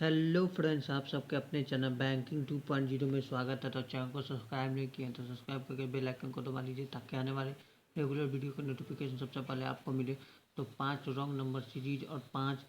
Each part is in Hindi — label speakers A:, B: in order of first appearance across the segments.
A: हेलो फ्रेंड्स, आप सबके अपने चैनल बैंकिंग 2.0 में स्वागत है। तो चैनल को सब्सक्राइब नहीं किया तो सब्सक्राइब करके बेल आइकन को दबा लीजिए ताकि आने वाले रेगुलर वीडियो का नोटिफिकेशन सबसे पहले आपको मिले। तो 5 रॉन्ग नंबर सीरीज और 5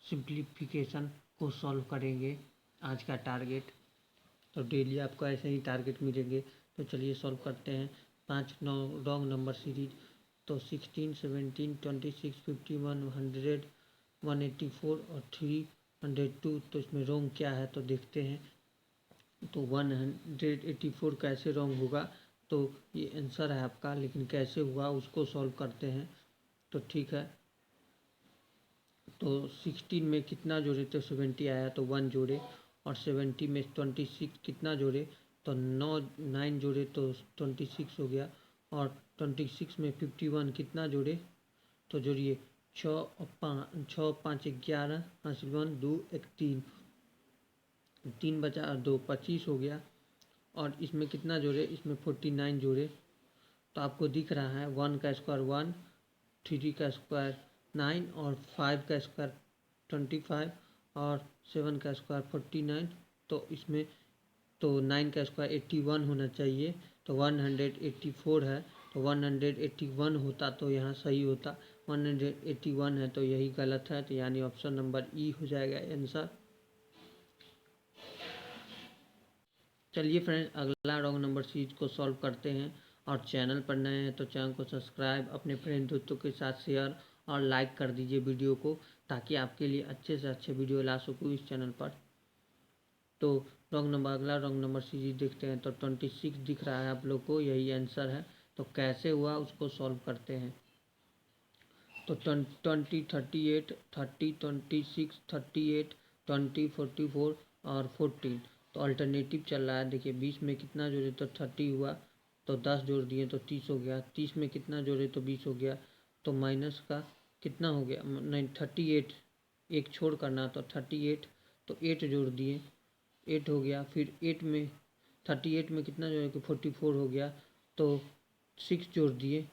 A: सिंप्लीफिकेशन को सॉल्व करेंगे आज का टारगेट। तो डेली आपको ऐसे ही टारगेट मिलेंगे। तो चलिए सॉल्व करते हैं 5 रॉन्ग नंबर सीरीज। तो 16, 17, 26, 51, 100, 184 और 302। तो इसमें रॉन्ग क्या है तो देखते हैं। तो 184 कैसे रॉन्ग होगा, तो ये आंसर है आपका, लेकिन कैसे हुआ उसको सॉल्व करते हैं। तो ठीक है, तो 16 में कितना जोड़े तो 70 आया, तो 1 जोड़े। और 70 में 26 कितना जोड़े तो 9 जोड़े तो 26 हो गया। और 26 में 51 कितना जोड़े तो जोड़िए 6 और 5 11 हासिल 1 2 1 3 बचा और 2 25 हो गया। और इसमें कितना जोड़े, इसमें 49 जोड़े। तो आपको दिख रहा है 1 का स्क्वायर 1, 3 का स्क्वायर 9 और 5 का स्क्वायर 25 और 7 का स्क्वायर 49। तो इसमें तो 9 का स्क्वायर 81 होना चाहिए, तो 184 है। तो 181 होता तो यहाँ सही होता, 181 है तो यही गलत है। तो यानी ऑप्शन नंबर ई हो जाएगा आंसर। चलिए फ्रेंड्स, अगला रॉन्ग नंबर सीरीज को सॉल्व करते हैं। और चैनल पर नए हैं तो चैनल को सब्सक्राइब, अपने फ्रेंड दोस्तों के साथ शेयर और लाइक कर दीजिए वीडियो को, ताकि आपके लिए अच्छे से अच्छे वीडियो ला सकूँ इस चैनल पर। तो अगला रॉन्ग नंबर सीरीज देखते हैं। तो 26 दिख रहा है आप लोग को, यही आंसर है। तो कैसे हुआ उसको सॉल्व करते हैं। तो 20, 38, 30, 26, 38, 20, 44 और 14। तो अल्टरनेटिव चल रहा है। देखिए 20 में कितना जोड़े तो 30 हुआ, तो 10 जोड़ दिए तो 30 हो गया। 30 में कितना जोड़े तो 20 हो गया, तो माइनस का कितना हो गया, नहीं 38, एक छोड़ करना तो 38, तो 8 जोड़ दिए 8 हो गया। फिर 38 में कितना जोड़े कि 44 हो गया, तो 6 जोड़ दिए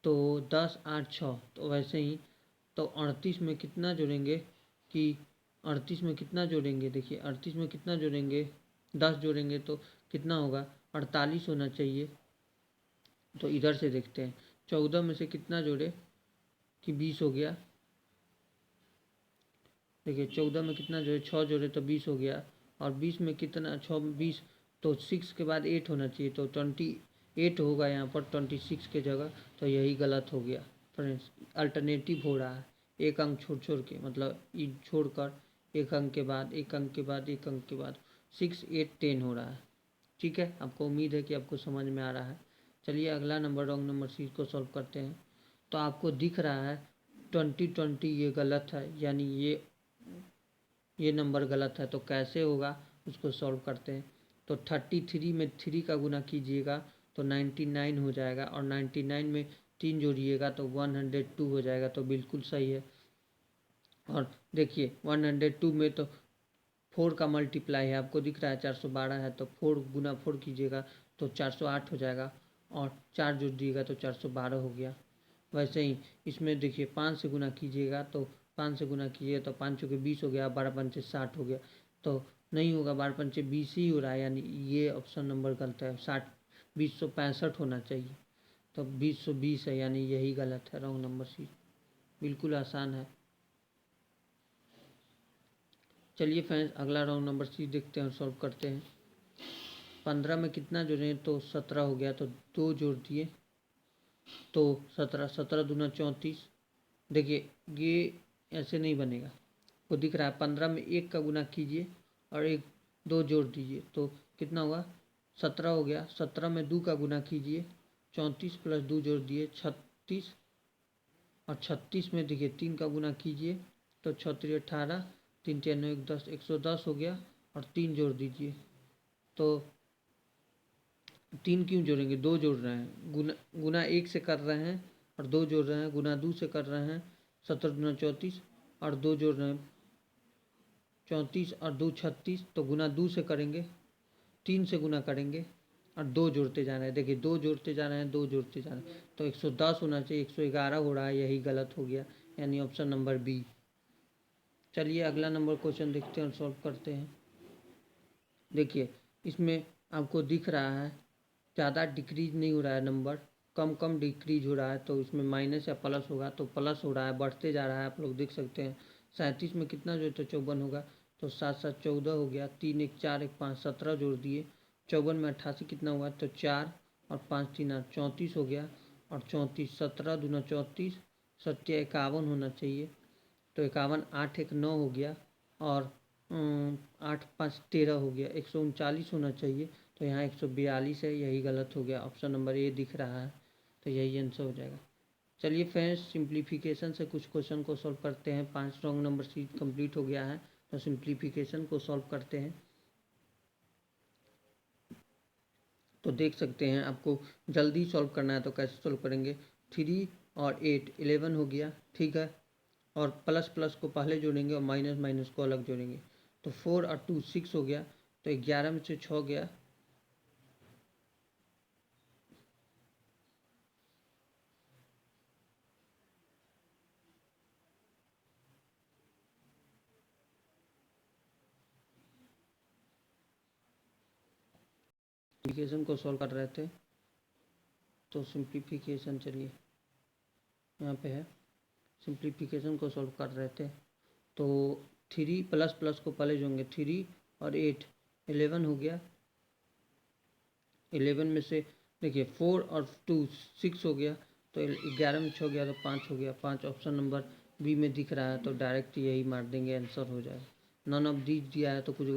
A: तो 10 8 6। तो वैसे ही तो 38 में कितना जोड़ेंगे कि 38 में कितना जोड़ेंगे, देखिए 38 में कितना जोड़ेंगे, 10 जोड़ेंगे तो कितना होगा 48 होना चाहिए। तो इधर से देखते हैं 14 में से कितना जोड़े कि 20 हो गया। देखिए 14 में कितना जोड़े 6 जोड़े तो 20 हो गया। और 20 में कितना 6 20, तो 6 के बाद 8 होना चाहिए, तो 28 होगा यहाँ पर 26 के जगह। तो यही गलत हो गया फ्रेंड्स, अल्टरनेटिव हो रहा है एक अंक छोड़ छोड़ के, मतलब ई छोड़कर एक अंक के बाद एक अंक के बाद एक अंक के बाद 6 8 10 हो रहा है। ठीक है, आपको उम्मीद है कि आपको समझ में आ रहा है। चलिए अगला नंबर रॉन्ग नंबर सीरीज को सॉल्व करते हैं। तो आपको दिख रहा है 20 ये गलत है, यानी ये नंबर गलत है। तो कैसे होगा उसको सॉल्व करते हैं। तो 33 में 3 का गुना कीजिएगा तो 99 हो जाएगा। और 99 में 3 जोड़िएगा तो 102 हो जाएगा। तो बिल्कुल सही है। और देखिए 102 में तो 4 का मल्टीप्लाई है, आपको दिख रहा है 412 है, तो 4 गुना 4 कीजिएगा तो 408 हो जाएगा। और 4 जोड़ दिएगा तो 412 हो गया। वैसे ही इसमें देखिए 5 से गुना कीजिएगा तो 5 से गुना कीजिएगा तो 5 चौके 20 हो गया, 12 पंचे 60 हो गया। तो नहीं होगा, 12 पंचे 20 ही हो रहा है, यानी ये ऑप्शन नंबर गलत है। 2065 होना चाहिए, तो 2020 है, यानी यही गलत है रॉन्ग नंबर सी। बिल्कुल आसान है। चलिए फ्रेंड्स, अगला रॉन्ग नंबर सी देखते हैं और सॉल्व करते हैं। 15 में कितना जोड़े तो 17 हो गया, तो 2 जोड़ दिए तो 17, 17 दूना 34। देखिए ये ऐसे नहीं बनेगा, वो दिख रहा है 15 में 1 का गुना कीजिए और 2 जोड़ दीजिए तो कितना हुआ 17 हो गया। 17 में 2 का गुना कीजिए, 34 प्लस 2 जोड़ दिए 36। और 36 में देखिए 3 का गुना कीजिए तो 36 18, 3 9 1 10, 110 हो गया। और 3 जोड़ दीजिए तो 3 क्यों जोड़ेंगे, 2 जोड़ रहे हैं, गुना 1 से कर रहे हैं और 2 जोड़ रहे हैं, गुना 2 से कर रहे हैं। 17 गुना 34 और 2 जोड़ रहे हैं 34 और 2 36, तो गुना 2 से करेंगे, 3 से गुना करेंगे और 2 जोड़ते जा रहे हैं। देखिए 2 जोड़ते जा रहे हैं, 2 जोड़ते जा रहे हैं, तो 110 होना चाहिए, 111 हो रहा है, यही गलत हो गया, यानी ऑप्शन नंबर बी। चलिए अगला नंबर क्वेश्चन देखते हैं और सॉल्व करते हैं। देखिए इसमें आपको दिख रहा है ज़्यादा डिक्रीज नहीं हो रहा है, नंबर कम कम डिक्रीज हो रहा है, तो इसमें माइनस या प्लस होगा, तो प्लस हो रहा है, बढ़ते जा रहा है, आप लोग देख सकते हैं। 37 में कितना जो है तो 54 होगा, तो 7 7 14 हो गया, 3 1 4 1 5 17 जोड़ दिए, 54 में 88 कितना हुआ, तो 4 और 5 3 8 34 हो गया, और 34 17 दूना 34 सत्या 51 होना चाहिए, तो 51 8 1 9 हो गया, और 8 5 13 हो गया, 139 होना चाहिए, तो यहाँ 142 है, यही गलत हो गया, ऑप्शन नंबर ए दिख रहा है, तो यही आंसर हो जाएगा। चलिए फ्रेंड्स सिंप्लीफिकेशन से कुछ क्वेश्चन को सॉल्व करते हैं। 5 रॉन्ग नंबर सीट कंप्लीट हो गया है, तो सिंप्लीफिकेशन को सॉल्व करते हैं। तो देख सकते हैं आपको जल्दी सॉल्व करना है, तो कैसे सॉल्व करेंगे। 3 और 8 11 हो गया, ठीक है, और प्लस प्लस को पहले जोड़ेंगे और माइनस माइनस को अलग जोड़ेंगे, तो 4 और 2 6 हो गया, तो 11 में से 6 गया, सिंप्लीफिकेशन को सॉल्व कर रहे थे, तो सिंप्लीफिकेशन चलिए यहाँ पे है, सिंप्लीफिकेशन को सॉल्व कर रहे थे, तो 3 प्लस प्लस को पहले जोड़ेंगे, 3 और 8 11 हो गया, 11 में से देखिए 4 और 2 6 हो गया, तो 11 में 6 गया, तो 5 हो गया, 5 ऑप्शन नंबर बी में दिख रहा है, तो डायरेक्ट यही मार देंगे, आंसर हो जाएगा। नन ऑफ दीज दिया है तो कुछ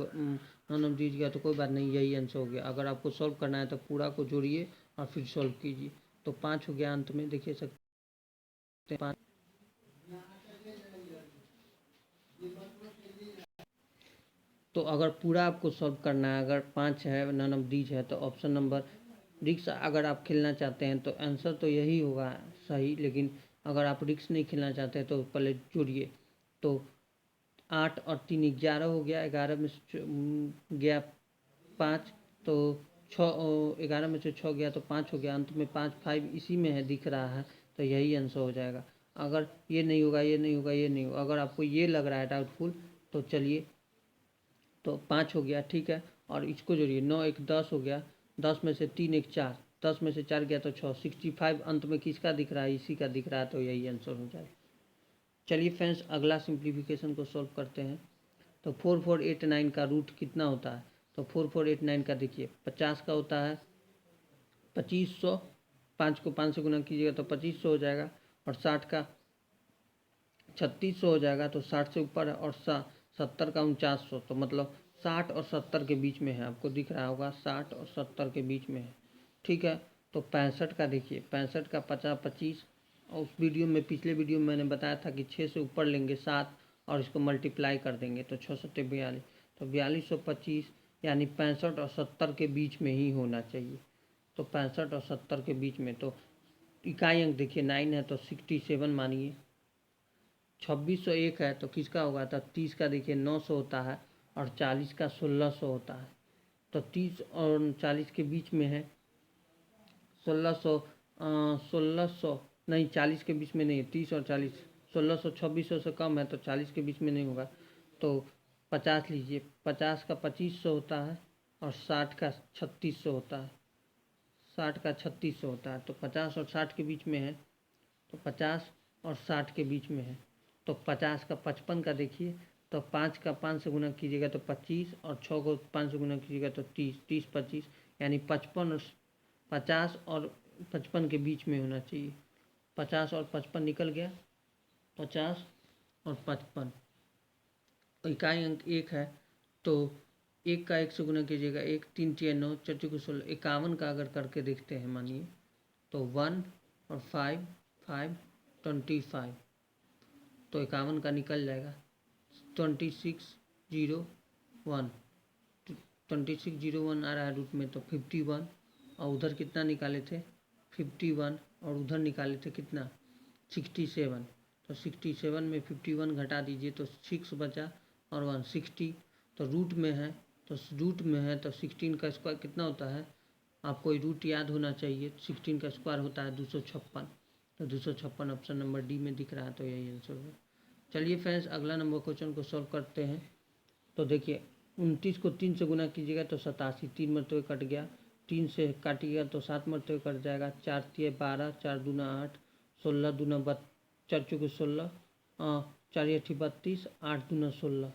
A: नन ऑफ दीज गया तो कोई बात नहीं, यही आंसर हो गया। अगर आपको सॉल्व करना है तो पूरा को जोड़िए और फिर सॉल्व कीजिए, तो 5 हो गया, अंत में देखिए सकते हैं 5। तो अगर पूरा आपको सॉल्व करना है, अगर 5 है, नन ऑफ दीज है, तो ऑप्शन नंबर रिक्स अगर आप खेलना चाहते हैं तो आंसर तो यही होगा सही, लेकिन अगर आप रिक्स नहीं खेलना चाहते हैं तो पहले जोड़िए, तो 8 और 3 11 हो गया, 11 में से गया 5, तो 6 11 में से 6 गया तो 5 हो गया, अंत में 5 5 इसी में है दिख रहा है, तो यही आंसर हो जाएगा। अगर ये नहीं होगा, ये नहीं होगा, ये नहीं होगा, अगर आपको ये लग रहा है डाउटफुल, तो चलिए, तो 5 हो गया, ठीक है, और इसको जोड़िए, 9 1 10 हो गया, 10 में से 3 1 4, 10 में से 4 गया तो 6 65 अंत में किसका दिख रहा है, इसी का दिख रहा है, तो यही आंसर हो जाएगा। चलिए फ्रेंड्स अगला सिंप्लीफिकेशन को सॉल्व करते हैं। तो 4489 का रूट कितना होता है, तो 4489 का देखिए 50 का होता है 2500, 5 को 5 से गुना कीजिएगा तो 2500 हो जाएगा, और 60 का 3600 हो जाएगा, तो 60 से ऊपर है, और 70 का 4900, तो मतलब 60 और 70 के बीच में है, आपको दिख रहा होगा 60 और 70 के बीच में है, ठीक है। तो 65 का देखिए, 65 का 50 25, और उस वीडियो में पिछले वीडियो में मैंने बताया था कि 6 से ऊपर लेंगे 7 और इसको मल्टीप्लाई कर देंगे, तो 6 7 42, तो 4225, यानी 65 और 70 के बीच में ही होना चाहिए, तो 65 और 70 के बीच में। तो इकाई अंक देखिए 9 है, तो 67 मानिए। 2601 है तो किसका होगा, तो 30 का देखिए 900 होता है, और 40 का 1600 होता है, तो 30 और 40 के बीच में है, 1600 1600 नहीं, 40 के बीच में नहीं है, 30 और 40, 1600 2600 से कम है, तो 40 के बीच में नहीं होगा, तो 50 लीजिए, 50 का 2500 होता है, और 60 का 3600 होता है, 60 का 3600 होता है, तो 50 और 60 के बीच में है, तो 50 और 60 के बीच में है, तो 50 का 55 का देखिए, तो 5 का 5 से गुना कीजिएगा तो 25, और 6 को 5 से गुना कीजिएगा तो 30, 30 25, यानी 55 और 50 और 55 के बीच में होना चाहिए, 50 और 55 निकल गया, 50 और 55, इकाई अंक 1 है, तो 1 का 1 से गुना कीजिएगा, 1 3 6 9 4 को 16, 51 का अगर करके देखते हैं मानिए, तो 1 और 5 5 25, तो 51 का निकल जाएगा, 2601, 2601 आ रहा है रूट में, तो 51, और उधर कितना निकाले थे 51, और उधर निकाले थे कितना 67, तो 67 में 51 घटा दीजिए तो 6 बचा, और 160, तो रूट में है, तो रूट में है तो 16 का स्क्वायर कितना होता है, आपको रूट याद होना चाहिए, 16 का स्क्वायर होता है 256, तो 256 ऑप्शन नंबर डी में दिख रहा है, तो यही आंसर होगा। चलिए फ्रेंड्स अगला नंबर क्वेश्चन को सॉल्व करते हैं। तो देखिए 29 को 3 से गुना कीजिएगा तो 87, 3 मरतबे कट गया। 3 से काटिएगा तो 7 मरतबे कट जाएगा। 4 तिया 12, 4 दूना 8, 16 दूना 4 चौके 16, 4 अठी 32, 8 दूना 16,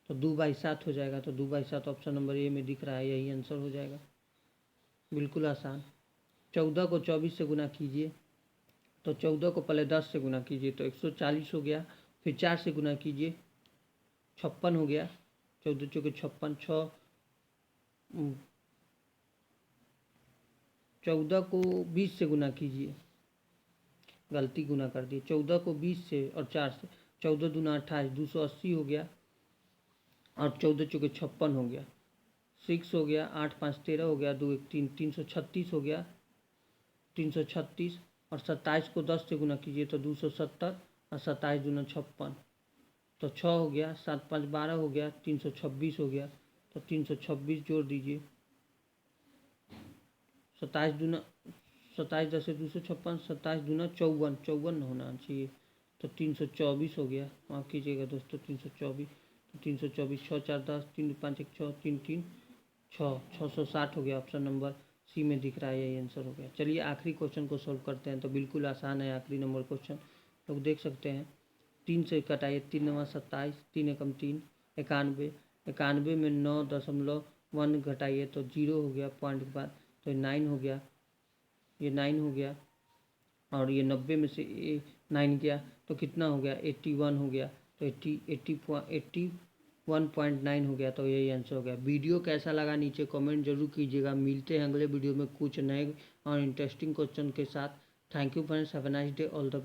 A: तो 2/7 हो जाएगा। तो 2/7 ऑप्शन नंबर ए में दिख रहा है, यही आंसर हो जाएगा। बिल्कुल आसान। 14 को 24 से गुना कीजिए तो 14 को पहले 10 से गुना कीजिए तो 140 हो गया। फिर 4 से गुना कीजिए 56 हो गया। 14 चौके 56, 14 को 20 से गुना कीजिए, गलती गुना कर दी। 14 को 20 से और 4 से, 14 दूना 28, 280 हो गया। और 14 चौके 56 हो गया, 6 हो गया। 8 5 13 हो गया। 2 1 3, 336 हो गया, 336। और 27 को 10 से गुना कीजिए तो 270, और 27 दूना 56, तो 6 हो गया। 7 5 12 हो गया, 326 हो गया। तो 326 जोड़ दीजिए। 27 दूना 27 10 से 256, 27 दूना 54, 54 होना चाहिए। तो 324 हो गया। माफ़ कीजिएगा दोस्तों, 324। तो 324, 6 4 10, 3 5 1 6, 3 3 6, 660 हो गया। ऑप्शन नंबर सी में दिख रहा है, यही आंसर हो गया। चलिए आखिरी क्वेश्चन को सॉल्व करते हैं। तो बिल्कुल आसान है आखिरी नंबर क्वेश्चन, लोग देख सकते हैं। 3 से कटाइए, 3 9 27, 3 एकम 3, 91। 91 में 9.1 घटाइए तो 0 हो गया पॉइंट के बाद, तो 9 हो गया। ये 9 हो गया। और ये 90 में से 9 गया तो कितना हो गया, 81 हो गया। तो 81.9 हो गया। तो यही आंसर हो गया। वीडियो कैसा लगा नीचे कमेंट जरूर कीजिएगा। मिलते हैं अगले वीडियो में कुछ नए और इंटरेस्टिंग क्वेश्चन के साथ। Thank you friends, have a nice day, all the best.